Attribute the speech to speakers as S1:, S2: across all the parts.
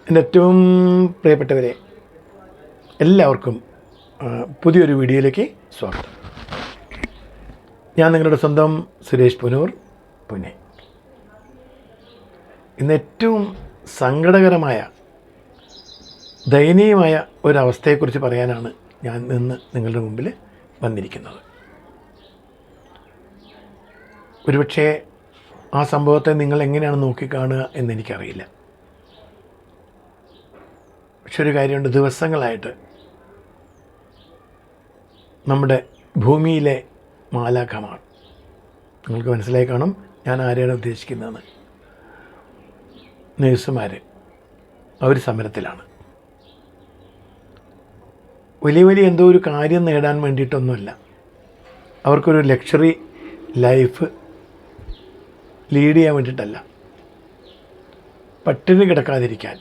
S1: എൻ്റെ ഏറ്റവും പ്രിയപ്പെട്ടവരെ, എല്ലാവർക്കും പുതിയൊരു വീഡിയോയിലേക്ക് സ്വാഗതം. ഞാൻ നിങ്ങളുടെ സ്വന്തം സുരേഷ് പുനൂർ, പുനെ. ഇന്ന് ഏറ്റവും സങ്കടകരമായ, ദയനീയമായ ഒരവസ്ഥയെക്കുറിച്ച് പറയാനാണ് ഞാൻ ഇന്ന് നിങ്ങളുടെ മുമ്പിൽ വന്നിരിക്കുന്നത്. ഒരുപക്ഷേ ആ സംഭവത്തെ നിങ്ങൾ എങ്ങനെയാണ് നോക്കിക്കാണുക എന്നെനിക്കറിയില്ല. പക്ഷെ ഒരു കാര്യമുണ്ട്, ദിവസങ്ങളായിട്ട് നമ്മുടെ ഭൂമിയിലെ മാലാഖമാർ, നിങ്ങൾക്ക് മനസ്സിലായി കാണും ഞാൻ ആരെയാണ് ഉദ്ദേശിക്കുന്നതെന്ന്. നേഴ്സുമാർ, അവർ സമരത്തിലാണ്. വലിയ എന്തോ ഒരു കാര്യം നേടാൻ വേണ്ടിയിട്ടൊന്നുമല്ല, അവർക്കൊരു ലക്ഷറി ലൈഫ് ലീഡ് ചെയ്യാൻ വേണ്ടിയിട്ടല്ല, പട്ടിണി കിടക്കാതിരിക്കാൻ.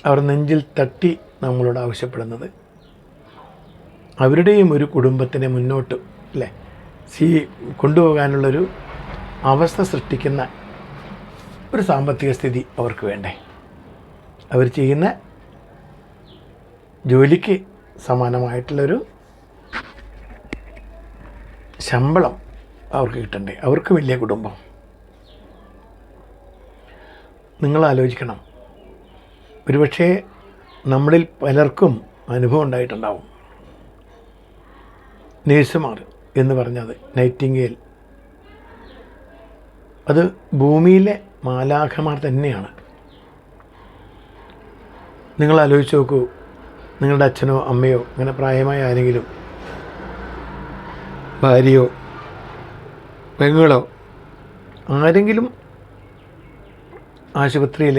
S1: അവർ നെഞ്ചിൽ തട്ടി നമ്മളോട് ആവശ്യപ്പെടുന്നത് അവരുടെയും ഒരു കുടുംബത്തിനെ മുന്നോട്ട് കൊണ്ടുപോകാനുള്ളൊരു അവസ്ഥ സൃഷ്ടിക്കുന്ന ഒരു സാമ്പത്തിക സ്ഥിതി അവർക്ക് വേണ്ടേ. അവർ ചെയ്യുന്ന ജോലിക്ക് സമാനമായിട്ടുള്ളൊരു ശമ്പളം അവർക്ക് കിട്ടണ്ടേ. അവർക്ക് വലിയ കുടുംബം. നിങ്ങൾ ആലോചിക്കണം, ഒരുപക്ഷേ നമ്മളിൽ പലർക്കും അനുഭവം ഉണ്ടായിട്ടുണ്ടാവും. നേഴ്സുമാർ എന്ന് പറഞ്ഞത്, നൈറ്റിംഗേൽ, അത് ഭൂമിയിലെ മാലാഖമാർ തന്നെയാണ്. നിങ്ങൾ ആലോചിച്ച് നോക്കൂ, നിങ്ങളുടെ അച്ഛനോ അമ്മയോ അങ്ങനെ പ്രായമായ ആരെങ്കിലും, ഭാര്യയോ പെങ്ങളോ ആരെങ്കിലും ആശുപത്രിയിൽ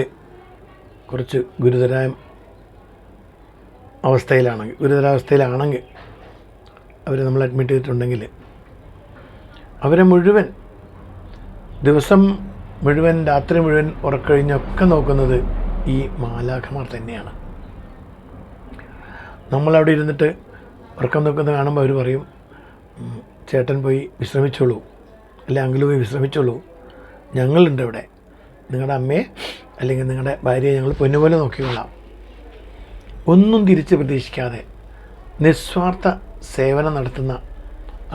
S1: കുറച്ച് ഗുരുതരാവസ്ഥയിലാണെങ്കിൽ അവരെ നമ്മൾ അഡ്മിറ്റ് ചെയ്തിട്ടുണ്ടെങ്കിൽ അവരെ മുഴുവൻ ദിവസം മുഴുവൻ, രാത്രി മുഴുവൻ ഉറക്കഴിഞ്ഞൊക്കെ നോക്കുന്നത് ഈ മാലാഖമാർ തന്നെയാണ്. നമ്മളവിടെ ഇരുന്നിട്ട് ഉറക്കം നോക്കുന്നത് കാണുമ്പോൾ അവർ പറയും, ചേട്ടൻ പോയി വിശ്രമിച്ചോളൂ, അല്ലെ അങ്കിൾ പോയി വിശ്രമിച്ചോളൂ, ഞങ്ങളുണ്ട് ഇവിടെ, നിങ്ങളുടെ അമ്മയെ അല്ലെങ്കിൽ നിങ്ങളുടെ ഭാര്യയെ ഞങ്ങൾ പൊന്നുപോലെ നോക്കിക്കൊള്ളാം. ഒന്നും തിരിച്ച് പ്രതീക്ഷിക്കാതെ നിസ്വാർത്ഥ സേവനം നടത്തുന്ന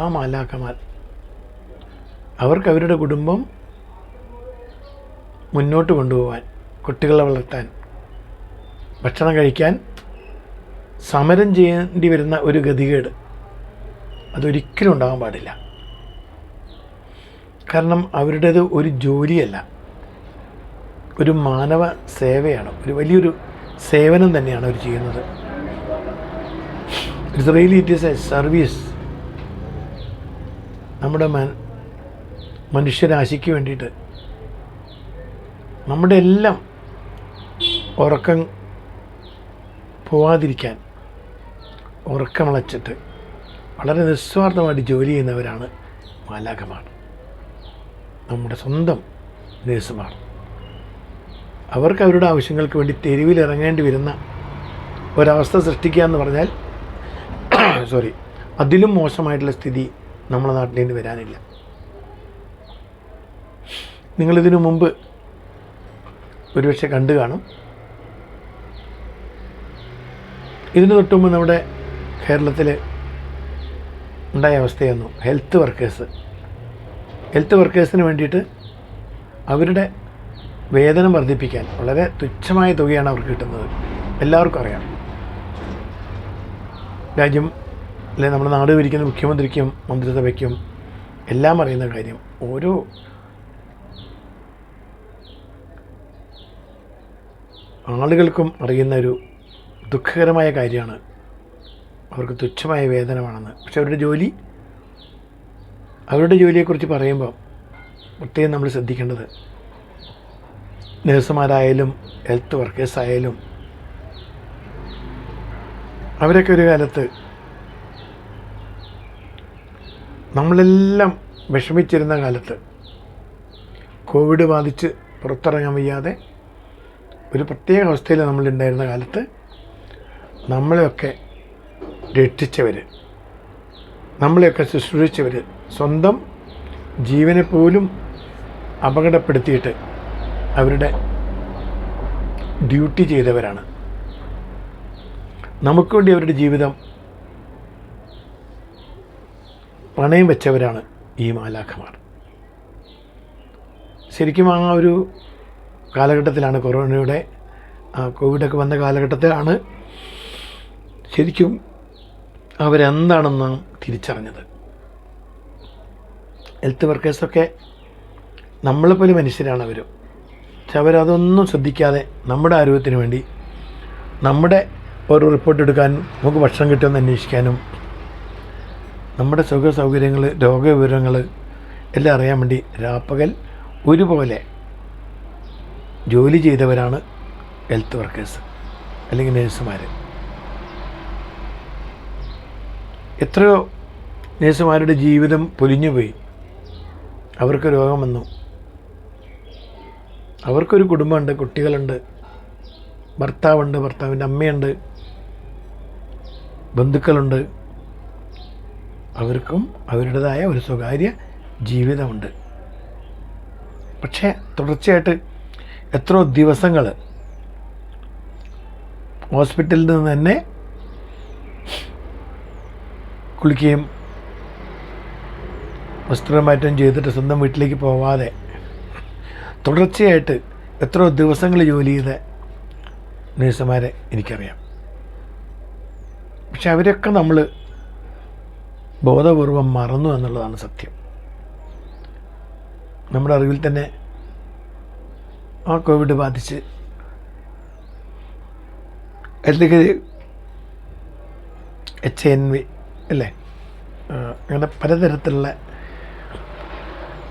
S1: ആ മാലാഖമാർ, അവർക്ക് അവരുടെ കുടുംബം മുന്നോട്ട് കൊണ്ടുപോകാൻ, കുട്ടികളെ വളർത്താൻ, ഭക്ഷണം കഴിക്കാൻ സമരം ചെയ്യേണ്ടി വരുന്ന ഒരു ഗതികേട് അതൊരിക്കലും ഉണ്ടാകാൻ പാടില്ല. കാരണം അവരുടേത് ഒരു ജോലിയല്ല, ഒരു മാനവ സേവയാണ്, ഒരു വലിയൊരു സേവനം തന്നെയാണ് അവർ ചെയ്യുന്നത്. It is A service. നമ്മുടെ മനുഷ്യരാശിക്ക് വേണ്ടിയിട്ട് നമ്മുടെ എല്ലാം ഉറക്കം പോവാതിരിക്കാൻ ഉറക്കമളച്ചിട്ട് വളരെ നിസ്വാർത്ഥമായിട്ട് ജോലി ചെയ്യുന്നവരാണ് മാലാഖമാർ, നമ്മുടെ സ്വന്തം നേഴ്സുമാർ. അവർക്ക് അവരുടെ ആവശ്യങ്ങൾക്ക് വേണ്ടി തെരുവിലിറങ്ങേണ്ടി വരുന്ന ഒരവസ്ഥ സൃഷ്ടിക്കുക എന്ന് പറഞ്ഞാൽ അതിലും മോശമായിട്ടുള്ള സ്ഥിതി നമ്മുടെ നാട്ടിൽ നിന്ന് വരാനില്ല. നിങ്ങളിതിനു മുമ്പ് ഒരുപക്ഷെ കണ്ടു കാണും. ഇതിന് തൊട്ടുമുമ്പ് നമ്മുടെ കേരളത്തിൽ ഉണ്ടായ അവസ്ഥയായിരുന്നു ഹെൽത്ത് വർക്കേഴ്സിന് വേണ്ടിയിട്ട് അവരുടെ വേതനം വർദ്ധിപ്പിക്കാൻ വളരെ തുച്ഛമായ തുകയാണ് അവർക്ക് കിട്ടുന്നത്. എല്ലാവർക്കും അറിയാം. രാജ്യം, അല്ലെ നമ്മുടെ നാട് ഭരിക്കുന്ന മുഖ്യമന്ത്രിക്കും മന്ത്രിസഭയ്ക്കും എല്ലാം അറിയുന്ന കാര്യം, ഓരോ ആളുകൾക്കും അറിയുന്ന ഒരു ദുഃഖകരമായ കാര്യമാണ് അവർക്ക് തുച്ഛമായ വേതനമാണെന്ന്. പക്ഷെ അവരുടെ ജോലിയെക്കുറിച്ച് പറയുമ്പോൾ പ്രത്യേകം നമ്മൾ ശ്രദ്ധിക്കേണ്ടത്, നഴ്സുമാരായാലും ഹെൽത്ത് വർക്കേഴ്സായാലും അവരൊക്കെ ഒരു കാലത്ത് നമ്മളെല്ലാം വിഷമിച്ചിരുന്ന കാലത്ത്, കോവിഡ് ബാധിച്ച് പുറത്തിറങ്ങാൻ വയ്യാതെ ഒരു പ്രത്യേക അവസ്ഥയിൽ നമ്മളുണ്ടായിരുന്ന കാലത്ത് നമ്മളെയൊക്കെ രക്ഷിച്ചവർ, നമ്മളെയൊക്കെ ശുശ്രൂഷിച്ചവർ, സ്വന്തം ജീവനെ പോലും അപകടപ്പെടുത്തിയിട്ട് അവരുടെ ഡ്യൂട്ടി ചെയ്തവരാണ്. നമുക്ക് വേണ്ടി അവരുടെ ജീവിതം പണയം വെച്ചവരാണ് ഈ മാലാഖമാർ. ശരിക്കും ആ ഒരു കാലഘട്ടത്തിലാണ്, കൊറോണയുടെ കോവിഡൊക്കെ വന്ന കാലഘട്ടത്തിലാണ് ശരിക്കും അവരെന്താണെന്ന് നാം തിരിച്ചറിഞ്ഞത്. ഹെൽത്ത് വർക്കേഴ്സൊക്കെ നമ്മളെപ്പോലെ മനുഷ്യരാണ് അവർ. പക്ഷെ അവരതൊന്നും ശ്രദ്ധിക്കാതെ നമ്മുടെ ആരോഗ്യത്തിന് വേണ്ടി, നമ്മുടെ ഓരോ റിപ്പോർട്ട് എടുക്കാനും, നമുക്ക് ഭക്ഷണം കിട്ടുമെന്ന് അന്വേഷിക്കാനും, നമ്മുടെ സുഖ സൗകര്യങ്ങൾ, രോഗവിവരങ്ങൾ എല്ലാം അറിയാൻ വേണ്ടി രാപ്പകൽ ഒരുപോലെ ജോലി ചെയ്തവരാണ് ഹെൽത്ത് വർക്കേഴ്സ് അല്ലെങ്കിൽ നേഴ്സുമാർ. എത്രയോ നേഴ്സുമാരുടെ ജീവിതം പൊലിഞ്ഞുപോയി. അവർക്ക് രോഗം വന്നു, അവർക്കൊരു കുടുംബമുണ്ട്, കുട്ടികളുണ്ട്, ഭർത്താവുണ്ട്, ഭർത്താവിൻ്റെ അമ്മയുണ്ട്, ബന്ധുക്കളുണ്ട്. അവർക്കും അവരുടേതായ ഒരു സ്വകാര്യ ജീവിതമുണ്ട്. പക്ഷേ തുടർച്ചയായിട്ട് എത്രയോ ദിവസങ്ങൾ ഹോസ്പിറ്റലിൽ നിന്ന് തന്നെ കുളിക്കുകയും വസ്ത്രമാറ്റം ചെയ്തിട്ട് സ്വന്തം വീട്ടിലേക്ക് പോവാതെ തുടർച്ചയായിട്ട് എത്രയോ ദിവസങ്ങൾ ജോലി ചെയ്ത നേഴ്സുമാരെ എനിക്കറിയാം. പക്ഷെ അവരൊക്കെ നമ്മൾ ബോധപൂർവം മറന്നു എന്നുള്ളതാണ് സത്യം. നമ്മുടെ അറിവിൽ തന്നെ ആ കോവിഡ് ബാധിച്ച് അല്ലെങ്കിൽ HIV അല്ലേ, അങ്ങനെ പലതരത്തിലുള്ള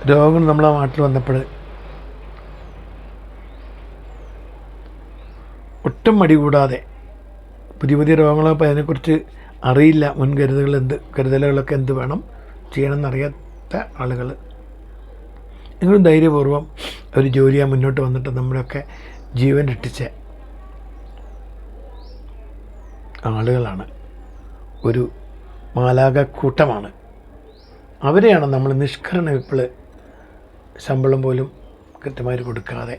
S1: രോഗങ്ങൾ നമ്മളെ നാട്ടിൽ വന്നപ്പോൾ ഒട്ടും മടി കൂടാതെ പുതിയ പുതിയ രോഗങ്ങളപ്പോൾ അതിനെക്കുറിച്ച് അറിയില്ല, കരുതലുകളൊക്കെ എന്ത് വേണം ചെയ്യണമെന്നറിയാത്ത ആളുകൾ എങ്കിലും ധൈര്യപൂർവ്വം അവർ ജോലി ചെയ്യാൻ മുന്നോട്ട് വന്നിട്ട് നമ്മളൊക്കെ ജീവൻ രക്ഷിച്ച ആളുകളാണ്. ഒരു മാലാഖക്കൂട്ടമാണ്. അവരെയാണ് നമ്മൾ നിഷ്കരണം ഇപ്പോൾ ശമ്പളം പോലും കൃത്യമായി കൊടുക്കാതെ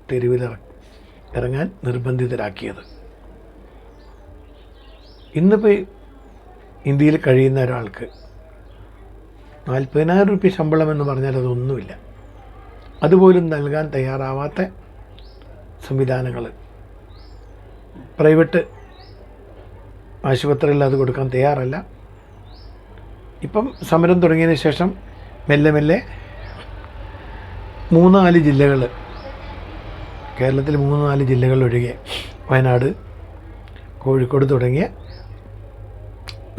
S1: തെരുവിൽ ഇറങ്ങാൻ നിർബന്ധിതരാക്കിയത്. ഇന്നിപ്പോൾ ഇന്ത്യയിൽ കഴിയുന്ന ഒരാൾക്ക് 40,000 രൂപ ശമ്പളം എന്ന് പറഞ്ഞാൽ അതൊന്നുമില്ല. അതുപോലും നൽകാൻ തയ്യാറാവാത്ത സംവിധാനങ്ങൾ, പ്രൈവറ്റ് ആശുപത്രികളിൽ അത് കൊടുക്കാൻ തയ്യാറല്ല. ഇപ്പം സമരം തുടങ്ങിയതിന് ശേഷം മെല്ലെ മെല്ലെ 3-4 ജില്ലകൾ, കേരളത്തിൽ 3-4 ജില്ലകൾ ഒഴികെ വയനാട്, കോഴിക്കോട് തുടങ്ങിയ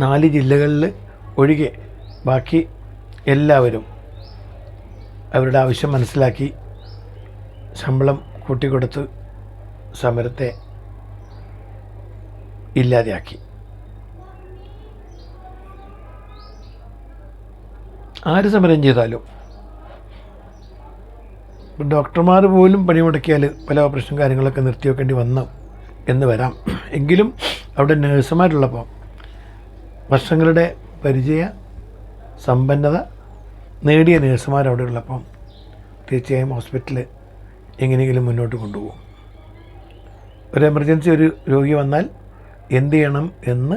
S1: 4 ജില്ലകളിൽ ഒഴികെ ബാക്കി എല്ലാവരും അവരുടെ ആവശ്യം മനസ്സിലാക്കി ശമ്പളം കൂട്ടിക്കൊടുത്ത് സമരത്തെ ഇല്ലാതെയാക്കി. ആര് സമരം ചെയ്താലും, ഡോക്ടർമാർ പോലും പണിമുടക്കിയാൽ പല ഓപ്പറേഷൻ കാര്യങ്ങളൊക്കെ നിർത്തിവെക്കേണ്ടി വന്നു എന്ന് വരാം. എങ്കിലും അവിടെ നേഴ്സുമാരുള്ളപ്പോൾ, വർഷങ്ങളുടെ പരിചയ സമ്പന്നത നേടിയ നേഴ്സുമാർ അവിടെ ഉള്ളപ്പം തീർച്ചയായും ഹോസ്പിറ്റൽ എങ്ങനെയെങ്കിലും മുന്നോട്ട് കൊണ്ടുപോകും. ഒരു എമർജൻസി, ഒരു രോഗി വന്നാൽ എന്ത് ചെയ്യണം എന്ന്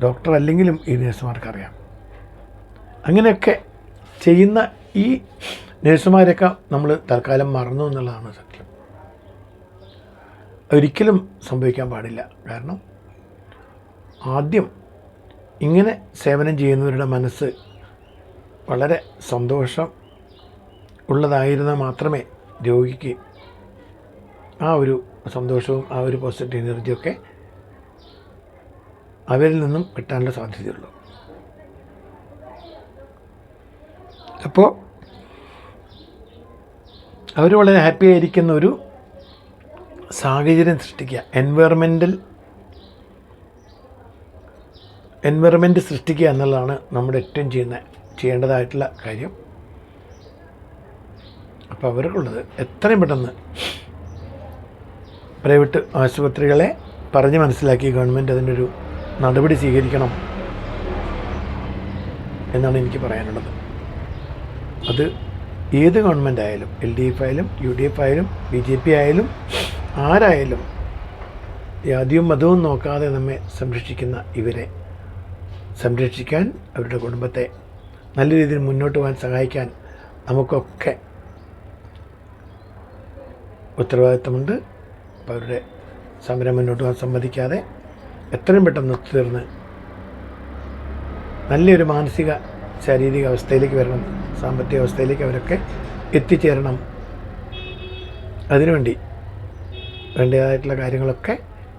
S1: ഡോക്ടർ അല്ലെങ്കിലും ഈ നേഴ്സുമാർക്കറിയാം. അങ്ങനെയൊക്കെ ചെയ്യുന്ന ഈ നേഴ്സുമാരൊക്കെ നമ്മൾ തൽക്കാലം മറന്നു എന്നുള്ളതാണ് സത്യം. ഒരിക്കലും സംഭവിക്കാൻ പാടില്ല. കാരണം ആദ്യം ഇങ്ങനെ സേവനം ചെയ്യുന്നവരുടെ മനസ്സ് വളരെ സന്തോഷം ഉള്ളതായിരുന്നാൽ മാത്രമേ രോഗിക്ക് ആ ഒരു സന്തോഷവും ആ ഒരു പോസിറ്റീവ് എനർജിയൊക്കെ അവരിൽ നിന്നും കിട്ടാനുള്ള സാധ്യതയുള്ളൂ. അപ്പോൾ അവർ വളരെ ഹാപ്പി ആയിരിക്കുന്ന ഒരു സാഹചര്യം സൃഷ്ടിക്കുക, എൻവയറമെൻറ്റ് സൃഷ്ടിക്കുക എന്നുള്ളതാണ് നമ്മുടെ ഏറ്റവും ചെയ്യേണ്ടതായിട്ടുള്ള കാര്യം. അപ്പോൾ അവർക്കുള്ളത് എത്രയും പെട്ടെന്ന് പ്രൈവറ്റ് ആശുപത്രികളെ പറഞ്ഞ് മനസ്സിലാക്കി ഗവൺമെൻറ് അതിനൊരു നടപടി സ്വീകരിക്കണം എന്നാണ് എനിക്ക് പറയാനുള്ളത്. അത് ഏത് ഗവൺമെൻറ് ആയാലും LDF ആയാലും UDF ആയാലും BJP ആയാലും ആരായാലും ജാതിയും മതവും നോക്കാതെ നമ്മെ സംരക്ഷിക്കുന്ന ഇവരെ സംരക്ഷിക്കാൻ, അവരുടെ കുടുംബത്തെ നല്ല രീതിയിൽ മുന്നോട്ട് പോകാൻ സഹായിക്കാൻ നമുക്കൊക്കെ ഉത്തരവാദിത്തമുണ്ട്. അപ്പോൾ അവരുടെ സമരം മുന്നോട്ട് പോകാൻ സമ്മതിക്കാതെ എത്രയും പെട്ടെന്ന് ഒത്തുതീർന്ന് നല്ലൊരു മാനസിക ശാരീരിക അവസ്ഥയിലേക്ക് വരണം, സാമ്പത്തിക അവസ്ഥയിലേക്ക് അവരൊക്കെ എത്തിച്ചേരണം. അതിനുവേണ്ടി വേണ്ടതായിട്ടുള്ള കാര്യങ്ങളൊക്കെ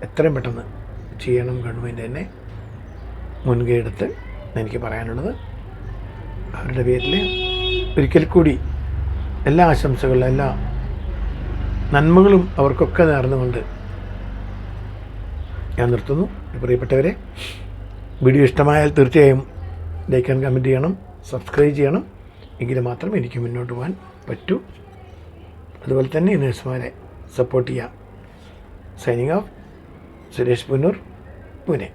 S1: എത്രയും പെട്ടെന്ന് ചെയ്യണം ഗവൺമെൻറ് തന്നെ മുൻകൈ എടുത്ത് എനിക്ക് പറയാനുള്ളത്. അവരുടെ പേരിൽ ഒരിക്കൽ കൂടി എല്ലാ ആശംസകളും എല്ലാ നന്മകളും അവർക്കൊക്കെ നേർന്നുകൊണ്ട് ഞാൻ നിർത്തുന്നു. പ്രിയപ്പെട്ടവരെ, വീഡിയോ ഇഷ്ടമായാൽ തീർച്ചയായും ലൈക്ക് ആൻഡ് കമൻറ്റ് ചെയ്യണം, സബ്സ്ക്രൈബ് ചെയ്യണം. എങ്കിൽ മാത്രം എനിക്ക് മുന്നോട്ട് പോകാൻ പറ്റൂ. അതുപോലെ തന്നെ ഈ നഴ്സുമാരെ സപ്പോർട്ട് ചെയ്യാം. Signing off, Suresh Punnur, Pune.